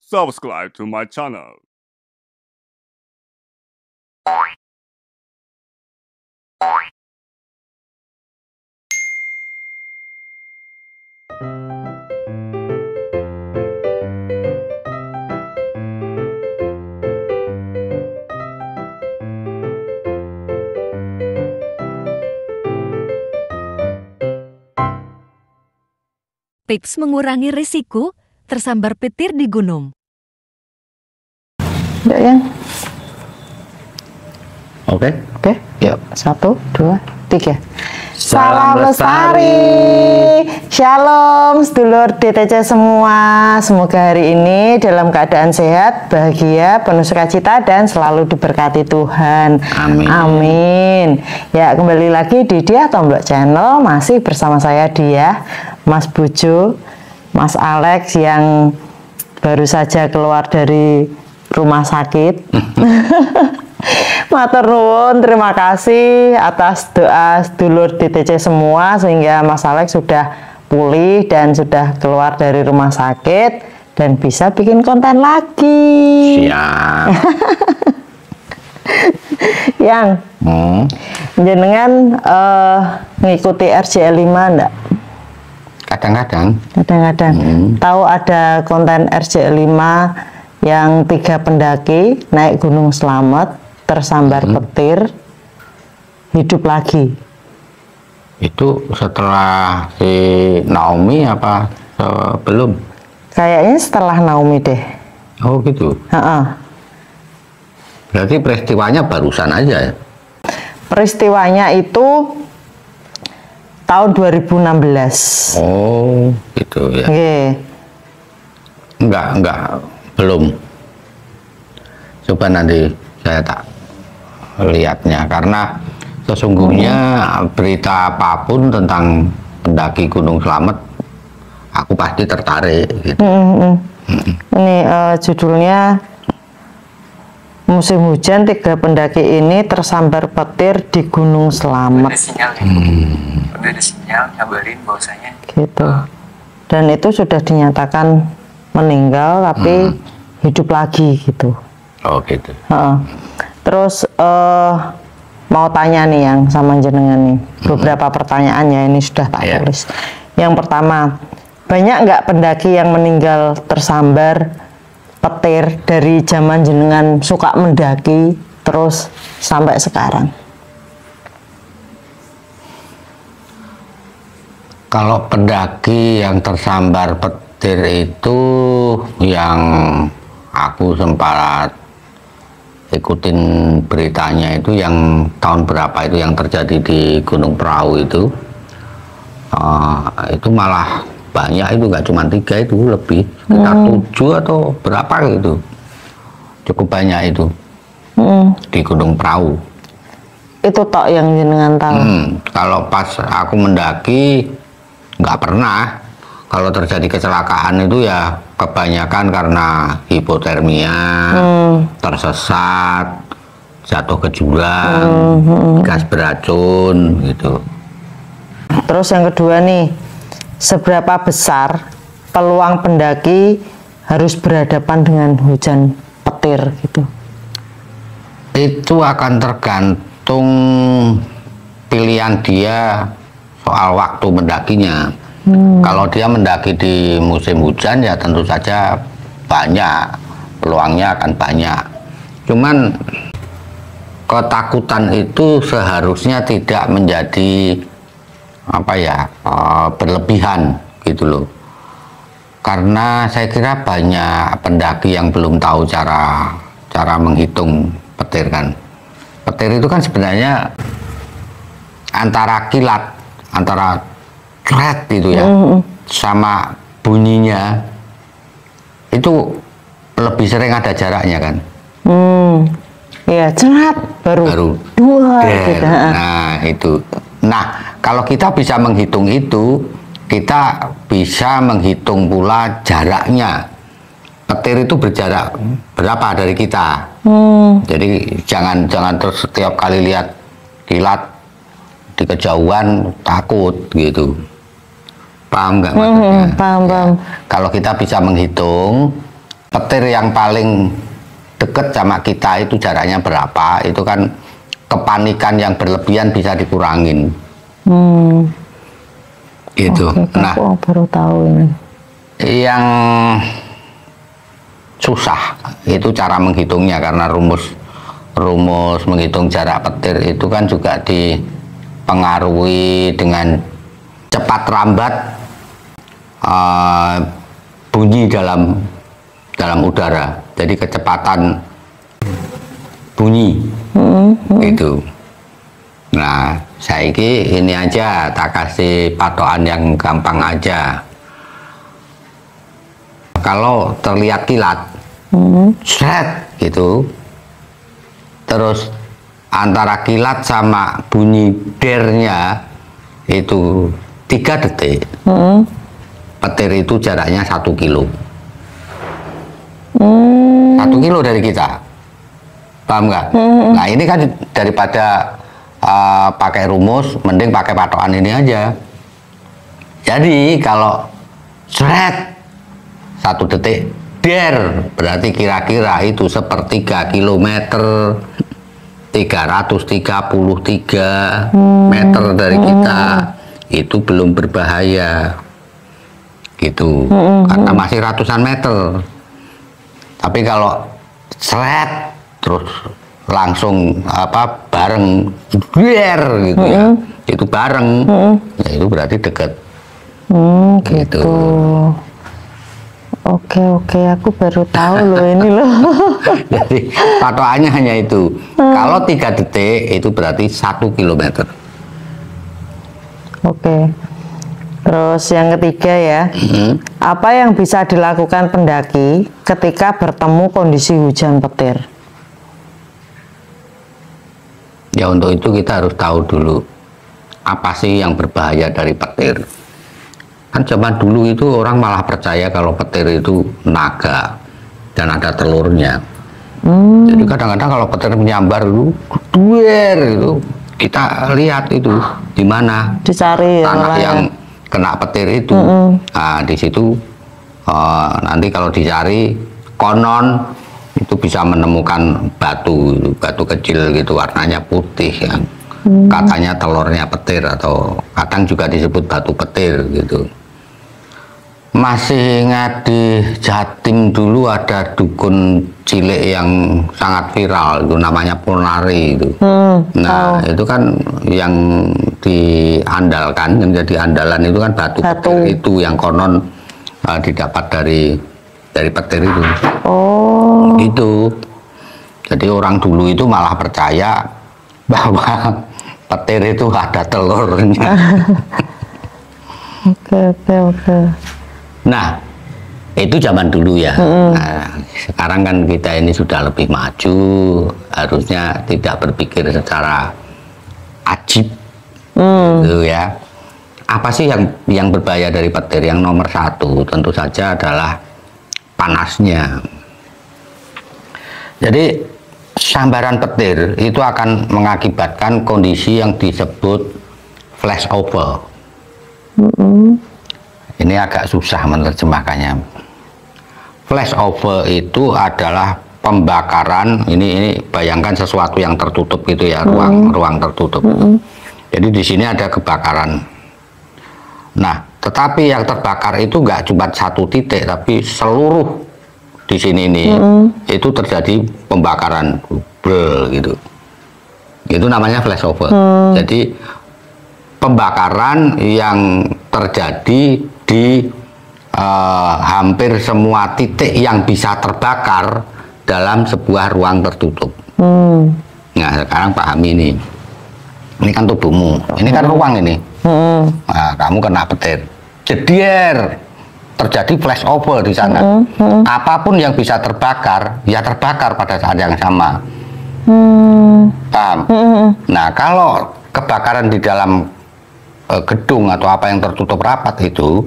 subscribe to my channel. Tips mengurangi risiko tersambar petir di gunung. Yuk, Yang. Oke. Oke, yuk. 1, 2, 3. Salam Salam lestari. Shalom, sedulur DTC semua. Semoga hari ini dalam keadaan sehat, bahagia, penuh sukacita, dan selalu diberkati Tuhan. Amin. Amin. Ya, kembali lagi di Dia Tomblok Channel. Masih bersama saya Dia, Mas Bujo, Mas Alex yang baru saja keluar dari rumah sakit. Matur nuwun, terima kasih atas doa sedulur DTC semua sehingga Mas Alex sudah pulih dan sudah keluar dari rumah sakit dan bisa bikin konten lagi. Siap. Yang jenengan ngikuti RJL 5 enggak? Kadang-kadang. Kadang-kadang. Tahu ada konten RJL 5 yang 3 pendaki naik Gunung Slamet, tersambar petir, hidup lagi. Itu setelah si Naomi apa belum? Kayaknya setelah Naomi deh. Oh gitu. Heeh. Berarti peristiwanya barusan aja ya? Peristiwanya itu tahun 2016. Oh gitu ya. Oke. Enggak, belum. Coba nanti saya tak lihatnya karena sesungguhnya berita apapun tentang pendaki Gunung Slamet aku pasti tertarik gitu. Ini judulnya musim hujan 3 pendaki ini tersambar petir di Gunung Slamet. Ada sinyal ya? Udah ada sinyal kabarin bahwasanya Gitu. Dan itu sudah dinyatakan meninggal tapi hidup lagi gitu. Oh gitu. Heeh. Terus mau tanya nih yang sama jenengan nih, beberapa pertanyaan ya ini sudah tak Iya. tulis. Yang pertama, banyak nggak pendaki yang meninggal tersambar petir dari zaman jenengan suka mendaki terus sampai sekarang? Kalau pendaki yang tersambar petir itu yang aku sempat ikutin beritanya itu yang tahun berapa itu yang terjadi di Gunung Prau itu malah banyak, itu nggak cuma 3, itu lebih sekitar 7 atau berapa gitu, cukup banyak itu di Gunung Prau. Itu tok yang jenengan tahu. Kalau pas aku mendaki nggak pernah. Kalau terjadi kecelakaan itu ya kebanyakan karena hipotermia, tersesat, jatuh ke jurang, gas beracun gitu. Terus yang kedua nih, seberapa besar peluang pendaki harus berhadapan dengan hujan petir gitu? Itu akan tergantung pilihan dia soal waktu mendakinya. Kalau dia mendaki di musim hujan ya tentu saja banyak, peluangnya akan banyak. Cuman ketakutan itu seharusnya tidak menjadi berlebihan gitu loh. Karena saya kira banyak pendaki yang belum tahu cara menghitung petir kan. Petir itu kan sebenarnya antara kilat, antara cret gitu ya, sama bunyinya itu lebih sering ada jaraknya kan. Iya, cerat baru 2 gitu. Nah itu. Nah kalau kita bisa menghitung itu, kita bisa menghitung pula jaraknya. Petir itu berjarak berapa dari kita. Jadi jangan terus setiap kali lihat kilat di kejauhan takut gitu. Paham nggak maksudnya? Paham. Kalau kita bisa menghitung petir yang paling deket sama kita itu jaraknya berapa, itu kan kepanikan yang berlebihan bisa dikurangin. Gitu. Oke, Nah, aku baru tahu ini. yang susah itu cara menghitungnya, karena rumus menghitung jarak petir itu kan juga dipengaruhi dengan cepat lambat bunyi dalam udara. Jadi kecepatan bunyi itu. Nah, ini aja tak kasih patokan yang gampang aja. Kalau terlihat kilat, sret gitu, terus antara kilat sama bunyi dernya itu 3 detik, petir itu jaraknya 1 kilo. 1 kilo dari kita, paham nggak? Nah, ini kan daripada pakai rumus, mending pakai patokan ini aja. Jadi kalau sret 1 detik der, berarti kira-kira itu 1/3 kilometer, 333 meter dari kita, itu belum berbahaya gitu, karena masih ratusan meter. Tapi kalau seret terus langsung bareng der gitu ya, itu bareng, ya itu berarti deket. Gitu. Oke, aku baru tahu loh ini loh. Jadi patokannya hanya itu. Kalau 3 detik itu berarti 1 kilometer. Oke. Terus yang ketiga ya, apa yang bisa dilakukan pendaki ketika bertemu kondisi hujan petir? Ya, untuk itu kita harus tahu dulu apa sih yang berbahaya dari petir. Kan zaman dulu itu orang malah percaya kalau petir itu naga dan ada telurnya. Jadi kadang-kadang kalau petir menyambar itu, kita lihat itu di mana Dicari tanah ya. yang kena petir itu. Nah, di situ nanti kalau dicari konon itu bisa menemukan batu kecil gitu, warnanya putih yang katanya telurnya petir, atau kadang juga disebut batu petir gitu. Masih ingat di Jatim dulu ada dukun cilik yang sangat viral, itu namanya Ponari itu. Nah, itu kan yang diandalkan, yang jadi andalan itu kan batu petir itu yang konon didapat dari petir itu. Gitu. Jadi orang dulu itu malah percaya bahwa petir itu ada telurnya. Oke. Nah, itu zaman dulu ya. Nah, sekarang kan kita ini sudah lebih maju, harusnya tidak berpikir secara ajib, gitu ya. Apa sih yang berbahaya dari petir? Yang nomor 1 tentu saja adalah panasnya. Jadi sambaran petir itu akan mengakibatkan kondisi yang disebut flashover. Ini agak susah menerjemahkannya. Flashover itu adalah pembakaran. Ini bayangkan sesuatu yang tertutup gitu ya, ruang tertutup. Jadi di sini ada kebakaran. Nah, tetapi yang terbakar itu nggak cuma 1 titik, tapi seluruh di sini ini itu terjadi pembakaran gitu. Itu namanya flashover. Jadi pembakaran yang terjadi di hampir semua titik yang bisa terbakar dalam sebuah ruang tertutup. Nah, sekarang pahami ini. Ini kan tubuhmu, ini kan ruang ini. Nah, kamu kena petir, jedier, terjadi flashover di sana. Apapun yang bisa terbakar, ya terbakar pada saat yang sama. Paham? Nah, kalau kebakaran di dalam gedung atau apa yang tertutup rapat itu,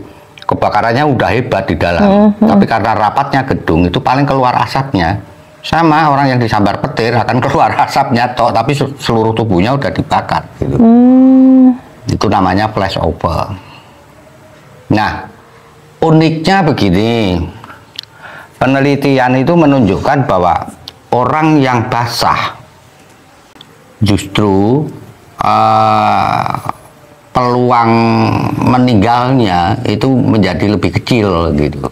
kebakarannya udah hebat di dalam, tapi karena rapatnya gedung itu paling keluar asapnya. Sama orang yang disambar petir akan keluar asapnya toh, tapi seluruh tubuhnya udah dibakar gitu. Itu namanya flashover. Nah, uniknya begini, penelitian itu menunjukkan bahwa orang yang basah justru peluang meninggalnya itu menjadi lebih kecil gitu.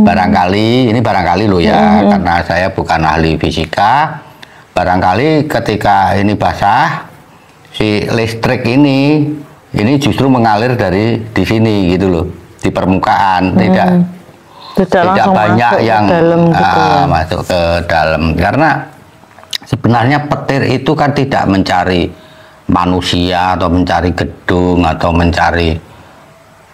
Barangkali, ini barangkali loh ya, karena saya bukan ahli fisika, barangkali ketika ini basah, si listrik ini justru mengalir dari di sini gitu loh, di permukaan, tidak banyak yang masuk ke dalam, karena sebenarnya petir itu kan tidak mencari manusia atau mencari gedung atau mencari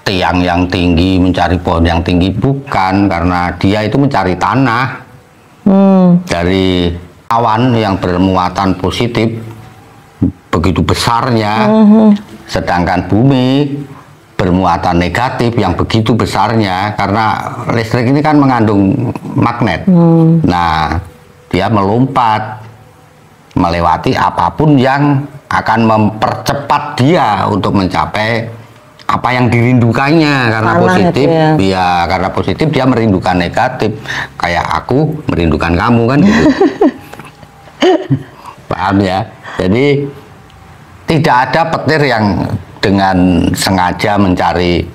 tiang yang tinggi, mencari pohon yang tinggi, bukan, karena dia itu mencari tanah dari awan yang bermuatan positif begitu besarnya, sedangkan bumi bermuatan negatif yang begitu besarnya, karena listrik ini kan mengandung magnet. Nah, dia melompat melewati apapun yang akan mempercepat dia untuk mencapai apa yang dirindukannya, karena Tanah positif itu ya, karena positif dia merindukan negatif, kayak aku merindukan kamu kan gitu. Paham ya? Jadi tidak ada petir yang dengan sengaja mencari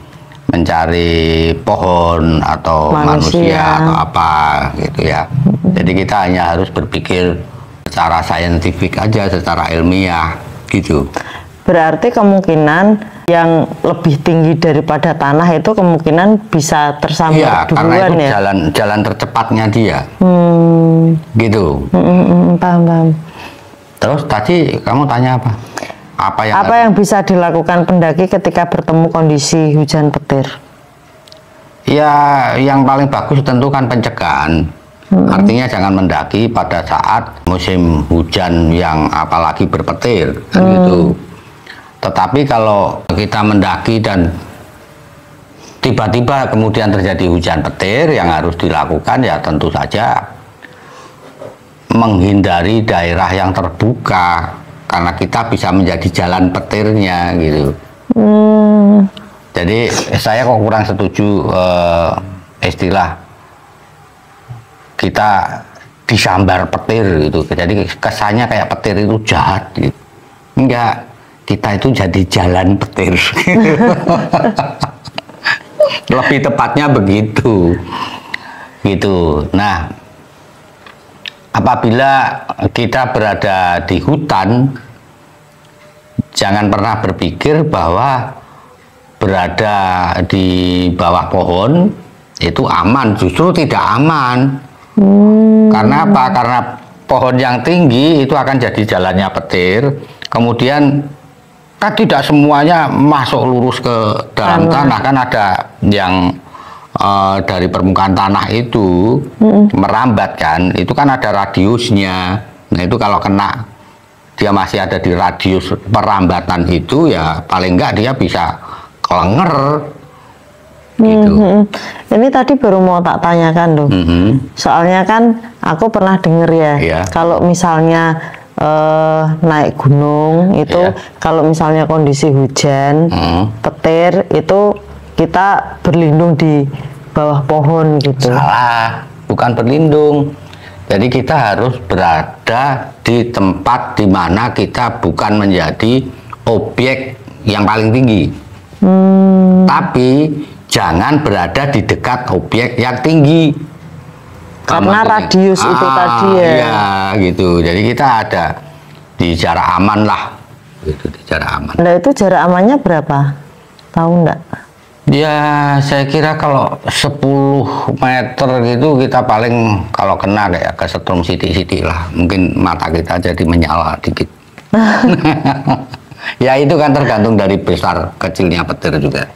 pohon atau manusia atau apa gitu ya. Jadi kita hanya harus berpikir secara saintifik aja, secara ilmiah gitu. Berarti kemungkinan yang lebih tinggi daripada tanah itu kemungkinan bisa tersambar karena duluan itu ya. jalan tercepatnya dia. Gitu. Paham. Terus tadi kamu tanya apa? Apa yang bisa dilakukan pendaki ketika bertemu kondisi hujan petir? Ya, yang paling bagus tentu kan pencegahan. Artinya jangan mendaki pada saat musim hujan yang apalagi berpetir, kan gitu. Tetapi kalau kita mendaki dan tiba-tiba kemudian terjadi hujan petir, yang harus dilakukan ya tentu saja menghindari daerah yang terbuka, karena kita bisa menjadi jalan petirnya gitu. Jadi saya kok kurang setuju istilah kita disambar petir gitu. Jadi kesannya kayak petir itu jahat gitu. Enggak, kita itu jadi jalan petir. Lebih tepatnya begitu. Gitu. Nah, apabila kita berada di hutan, jangan pernah berpikir bahwa berada di bawah pohon itu aman. Justru tidak aman. Karena apa? Karena pohon yang tinggi itu akan jadi jalannya petir. Kemudian kan tidak semuanya masuk lurus ke dalam tanah. Kan ada yang dari permukaan tanah itu merambat kan. Itu kan ada radiusnya. Nah itu kalau kena, dia masih ada di radius perambatan itu, ya paling enggak dia bisa kelenger. Gitu. Ini tadi baru mau tak tanyakan loh. Soalnya kan aku pernah denger ya, kalau misalnya naik gunung itu, kalau misalnya kondisi hujan, petir itu kita berlindung di bawah pohon gitu. Salah, bukan berlindung. Jadi kita harus berada di tempat di mana kita bukan menjadi objek yang paling tinggi. Tapi jangan berada di dekat objek yang tinggi. Karena radius itu tadi ya. Iya, gitu. Jadi kita ada di jarak aman lah. Gitu, di jarak aman. Nah itu jarak amannya berapa? Tahu enggak? Ya, saya kira kalau 10 meter gitu kita paling kalau kena kayak kesetrum sidik-sidik lah. Mungkin mata kita jadi menyala dikit. Ya itu kan tergantung dari besar kecilnya petir juga.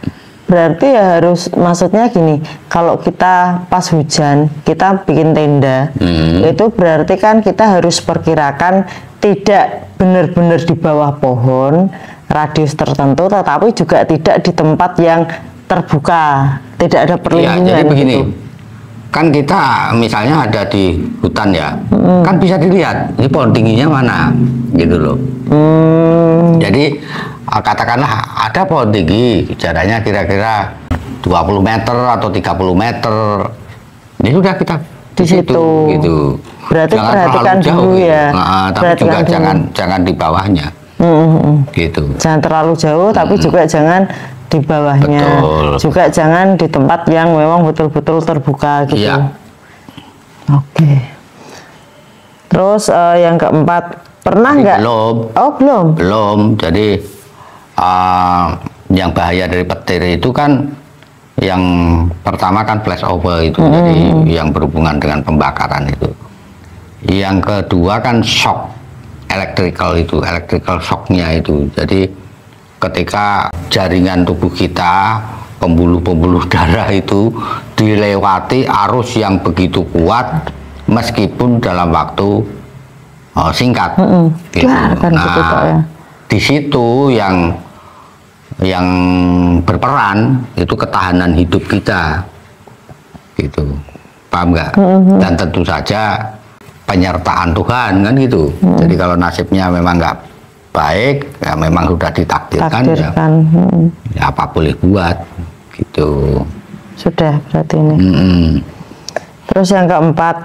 Berarti ya harus, maksudnya gini, kalau kita pas hujan, kita bikin tenda, itu berarti kan kita harus perkirakan tidak benar-benar di bawah pohon, radius tertentu, tetapi juga tidak di tempat yang terbuka, tidak ada perlindungan. Ya, jadi begini, gitu. Kan kita misalnya ada di hutan ya, kan bisa dilihat ini pohon tingginya mana, gitu loh. Jadi katakanlah ada pohon tinggi, jaraknya kira-kira 20 meter atau 30 meter. Ya sudah kita Di situ. gitu. Berarti Jangan perhatikan terlalu jauh, dulu ya. tapi Perhatikan juga dulu. jangan di bawahnya. Gitu. Jangan terlalu jauh, tapi juga jangan di bawahnya. Betul. Juga jangan di tempat yang memang betul-betul terbuka gitu. Iya. Oke. Terus yang keempat, pernah Tapi nggak? belum. Oh belum. Belum. Jadi yang bahaya dari petir itu kan yang pertama kan flashover itu, jadi yang berhubungan dengan pembakaran itu. Yang kedua kan shock electrical shocknya itu. Jadi ketika jaringan tubuh kita, pembuluh-pembuluh darah itu dilewati arus yang begitu kuat, meskipun dalam waktu singkat. Gitu. Kan gitu, Pak, ya. Di situ yang berperan itu ketahanan hidup kita, gitu, paham nggak? Dan tentu saja penyertaan Tuhan kan gitu. Jadi kalau nasibnya memang nggak baik, ya memang sudah ditakdirkan. Ya apa boleh buat, gitu. Sudah berarti ini. Terus yang keempat,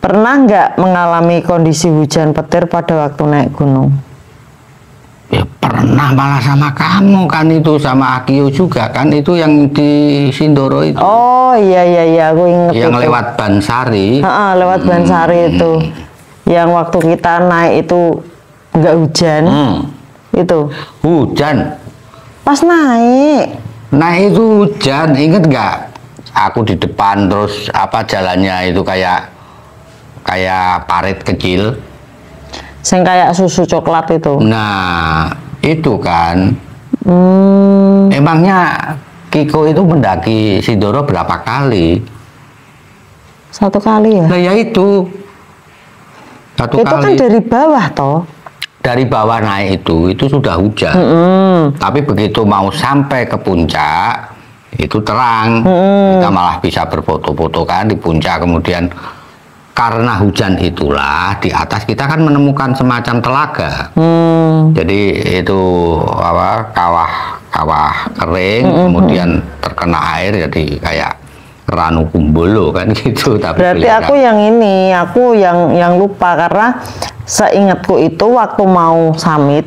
pernah nggak mengalami kondisi hujan petir pada waktu naik gunung? Ya pernah, malah sama kamu kan, itu sama Akio juga kan, itu yang di Sindoro itu. Oh iya, aku inget Yang itu. lewat Bansari. Lewat Bansari itu. Yang waktu kita naik itu nggak hujan. Itu. Hujan. Pas naik. Naik itu hujan, inget nggak? Aku di depan, terus apa jalannya itu kayak parit kecil. Yang kayak susu coklat itu. Nah, itu kan. Emangnya Kiko itu mendaki Sindoro berapa kali? 1 kali ya? Nah, ya itu. 1 Itu kali. kan dari bawah toh. Dari bawah naik itu sudah hujan. Tapi begitu mau sampai ke puncak, itu terang. Kita malah bisa berfoto-foto kan di puncak. Kemudian karena hujan itulah di atas kita kan menemukan semacam telaga. Jadi itu kawah kering, kemudian terkena air jadi kayak Ranu Kumbolo kan gitu. Tapi Berarti aku yang lupa, karena seingatku itu waktu mau summit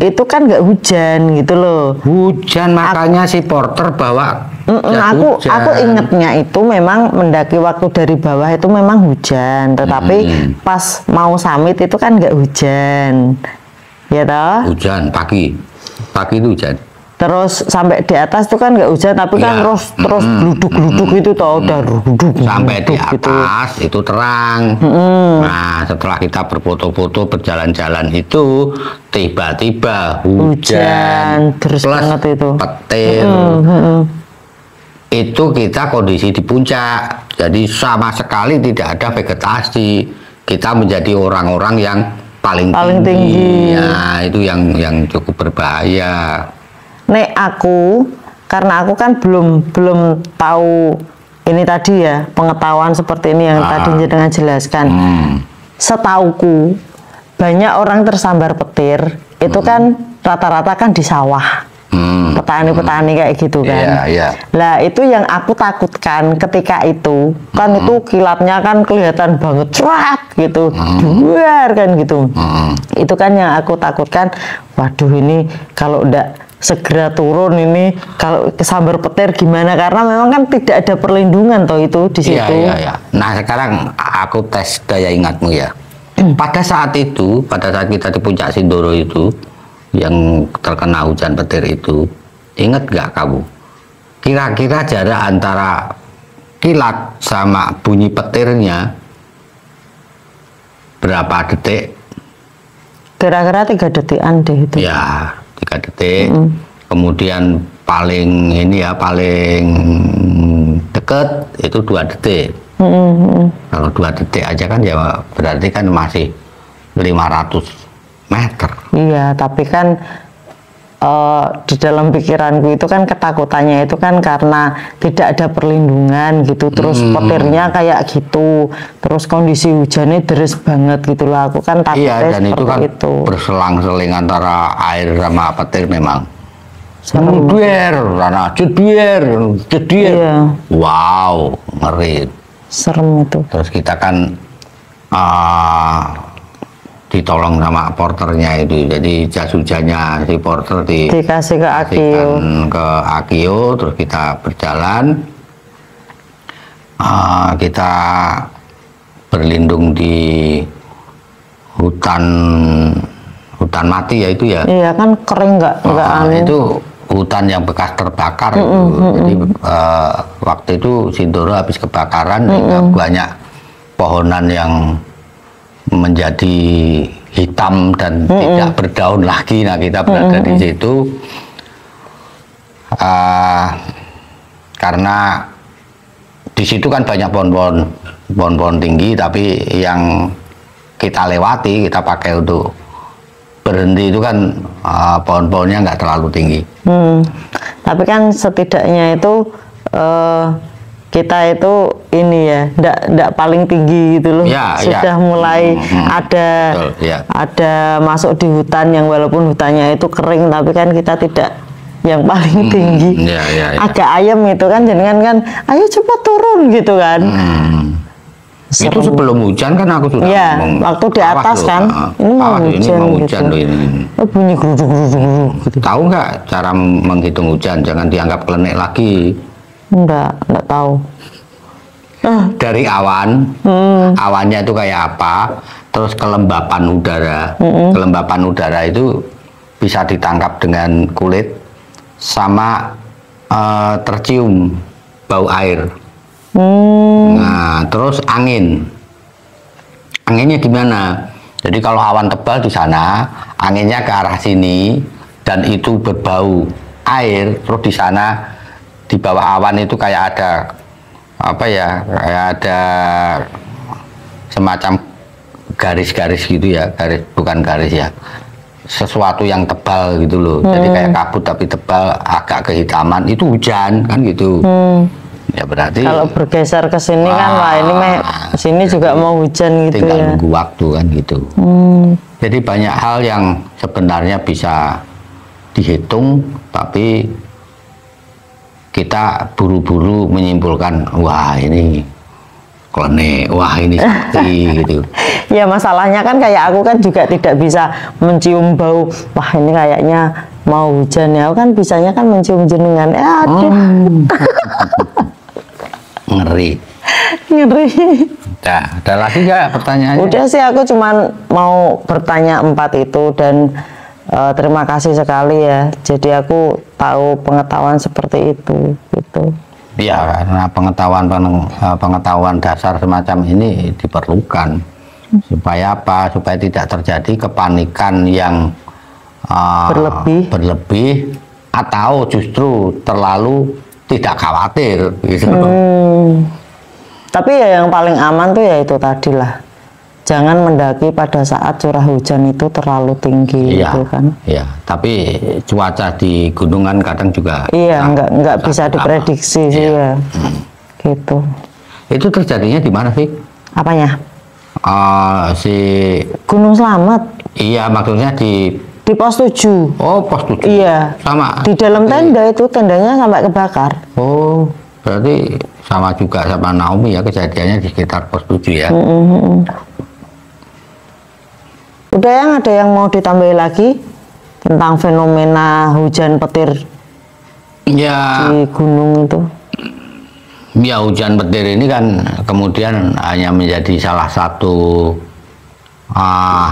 itu kan nggak hujan gitu loh. Hujan, makanya si porter bawa Aku ingetnya itu memang mendaki waktu dari bawah itu memang hujan, tetapi pas mau summit itu kan nggak hujan, ya toh? Hujan pagi itu hujan. Terus sampai di atas itu kan nggak hujan, tapi kan Iya. terus gluduk-gluduk itu toh udah gluduk Sampai di gitu. atas itu terang. Nah, setelah kita berfoto-foto berjalan-jalan itu tiba-tiba hujan terus plus banget itu. petir. Itu kita kondisi di puncak, jadi sama sekali tidak ada vegetasi. Kita menjadi orang-orang yang paling tinggi. Nah, itu yang cukup berbahaya. Nek karena aku kan belum tahu ini tadi ya, pengetahuan seperti ini yang tadi jenengan jelaskan. Setauku banyak orang tersambar petir itu kan rata-rata kan di sawah. Petani-petani kayak gitu kan. Iya. Lah itu yang aku takutkan ketika itu kan itu kilatnya kan kelihatan banget cerat gitu, duar kan gitu. Itu kan yang aku takutkan. Waduh, ini kalau ndak segera turun ini kalau kesambar petir gimana, karena memang kan tidak ada perlindungan toh itu di situ. Iya. Nah, sekarang aku tes daya ingatmu ya. Pada saat kita di puncak Sindoro itu yang terkena hujan petir itu, ingat gak kamu? Kira-kira jarak antara kilat sama bunyi petirnya berapa detik? Kira-kira 3 detikan deh itu. Ya, 3 detik. Kemudian paling deket itu 2 detik. Kalau 2 detik aja kan ya berarti kan masih 500 meter. Iya, tapi kan di dalam pikiranku itu kan ketakutannya itu kan karena tidak ada perlindungan gitu, terus petirnya kayak gitu, terus kondisi hujannya deras banget gitu lah. Aku kan takutnya Iya, dan itu kan berselang-seling antara air sama petir memang. Jeder. Iya. Wow, ngeri. serem itu. Terus kita kan ditolong sama porternya itu, jadi jas hujannya si porter Dikasih ke Akio. ke Akio, terus kita berjalan, kita berlindung di hutan mati ya itu ya. Iya kan kering nggak anu. Itu hutan yang bekas terbakar itu. Jadi waktu itu Sindoro habis kebakaran, banyak pohonan yang menjadi hitam dan tidak berdaun lagi. Nah kita berada di situ karena di situ kan banyak pohon-pohon tinggi, tapi yang kita lewati, kita pakai untuk berhenti itu kan pohon-pohonnya nggak terlalu tinggi. Tapi kan setidaknya itu kita itu ini ya, ndak paling tinggi gitu loh. Ya, sudah mulai ada betul, ya. ada masuk di hutan yang walaupun hutannya itu kering, tapi kan kita tidak yang paling tinggi. Ya. Agak ayam itu kan, jenengan kan, ayo cepat turun gitu kan. Itu sebelum hujan kan aku sudah ya, ngomong. Waktu di atas Loh, kan, ini mau hujan, mau gitu. Loh ini. Oh, bunyi geruduk gitu. Tahu nggak cara menghitung hujan? Jangan dianggap klenik lagi. Enggak tahu. Dari awan, awannya itu kayak apa, terus kelembapan udara. Kelembapan udara itu bisa ditangkap dengan kulit, sama tercium bau air. Nah, terus anginnya gimana? Jadi kalau awan tebal di sana, anginnya ke arah sini, dan itu berbau air, terus di sana di bawah awan itu kayak ada apa ya, kayak ada semacam garis-garis gitu ya, bukan garis ya, sesuatu yang tebal gitu loh. Jadi kayak kabut tapi tebal, agak kehitaman, itu hujan kan gitu. Ya berarti kalau bergeser ke sini kan, wah ini sini juga mau hujan gitu tinggal ya. nunggu waktu kan gitu. Jadi banyak hal yang sebenarnya bisa dihitung, tapi kita buru-buru menyimpulkan, wah ini klenik, wah ini sakti gitu. Ya masalahnya kan kayak aku kan juga tidak bisa mencium bau, wah ini kayaknya mau hujan ya. Aku kan bisanya kan mencium jenengan. Aduh. Ngeri. Nah, ada lagi nggak pertanyaannya? Udah sih, aku cuman mau bertanya 4 itu, dan terima kasih sekali ya. Jadi aku tahu pengetahuan seperti itu gitu. Ya, karena pengetahuan dasar semacam ini diperlukan supaya apa? Supaya tidak terjadi kepanikan yang berlebih atau justru terlalu tidak khawatir gitu. Tapi ya yang paling aman tuh ya itu tadi lah, jangan mendaki pada saat curah hujan itu terlalu tinggi gitu kan. Iya, tapi cuaca di gunungan kadang juga nggak bisa diprediksi sih ya. Gitu. Itu terjadinya di mana sih? Apanya? Si Gunung Slamet. Iya, maksudnya di pos 7. Oh, pos 7. Iya. Sama. Di dalam tenda itu, tendanya sampai kebakar. Oh, berarti sama juga sama Naomi ya, kejadiannya di sekitar pos 7 ya. Udah, ada yang mau ditambahin lagi tentang fenomena hujan petir ya, di gunung itu? Ya, hujan petir ini kan kemudian hanya menjadi salah satu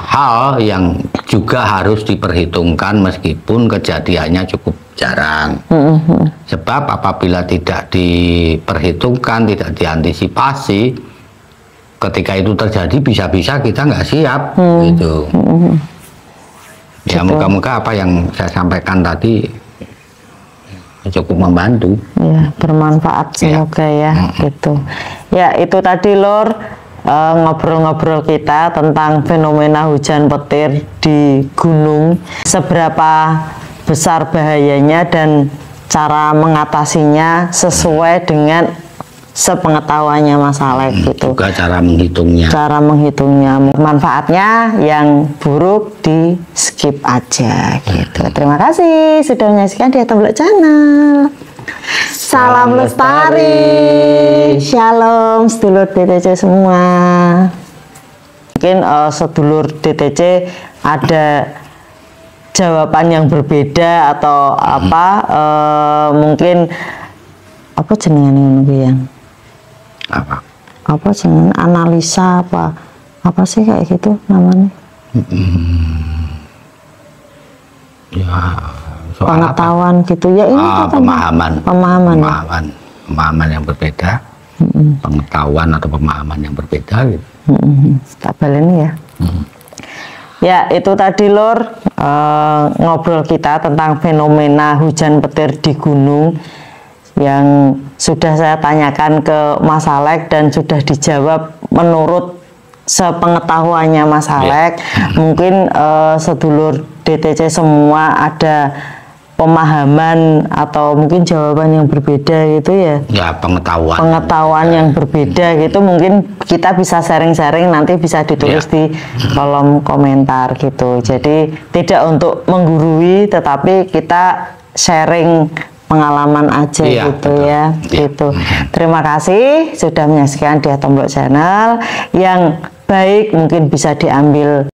hal yang juga harus diperhitungkan meskipun kejadiannya cukup jarang. Sebab apabila tidak diperhitungkan, tidak diantisipasi, ketika itu terjadi bisa-bisa kita nggak siap gitu. Ya, moga-moga apa yang saya sampaikan tadi cukup membantu. Ya, bermanfaat semoga ya. Gitu. Ya, itu tadi Lor, ngobrol-ngobrol kita tentang fenomena hujan petir di gunung, seberapa besar bahayanya dan cara mengatasinya sesuai dengan sepengetahuannya Mas Alex gitu. Juga cara menghitungnya. Cara menghitungnya, manfaatnya yang buruk di skip aja gitu. Terima kasih sudah menyaksikan di Tombol Channel. Salam lestari. Shalom sedulur DTC semua. Mungkin sedulur DTC ada jawaban yang berbeda atau apa, mungkin apa jenengan ini yang apa jenengan analisa apa sih kayak gitu namanya? Ya, pengetahuan gitu ya, ini pemahaman yang berbeda, pengetahuan atau pemahaman yang berbeda gitu. Tak baleni ya. Ya itu tadi Lur, ngobrol kita tentang fenomena hujan petir di gunung yang sudah saya tanyakan ke Mas Alek dan sudah dijawab menurut sepengetahuannya Mas Alek. Mungkin sedulur DTC semua ada pemahaman atau mungkin jawaban yang berbeda gitu ya. Ya, pengetahuan yang berbeda gitu, mungkin kita bisa sharing-sharing, nanti bisa ditulis di kolom komentar gitu. Jadi tidak untuk menggurui, tetapi kita sharing pengalaman aja gitu betul. Ya gitu. Terima kasih sudah menyaksikan Dia Tomblok Channel. Yang baik mungkin bisa diambil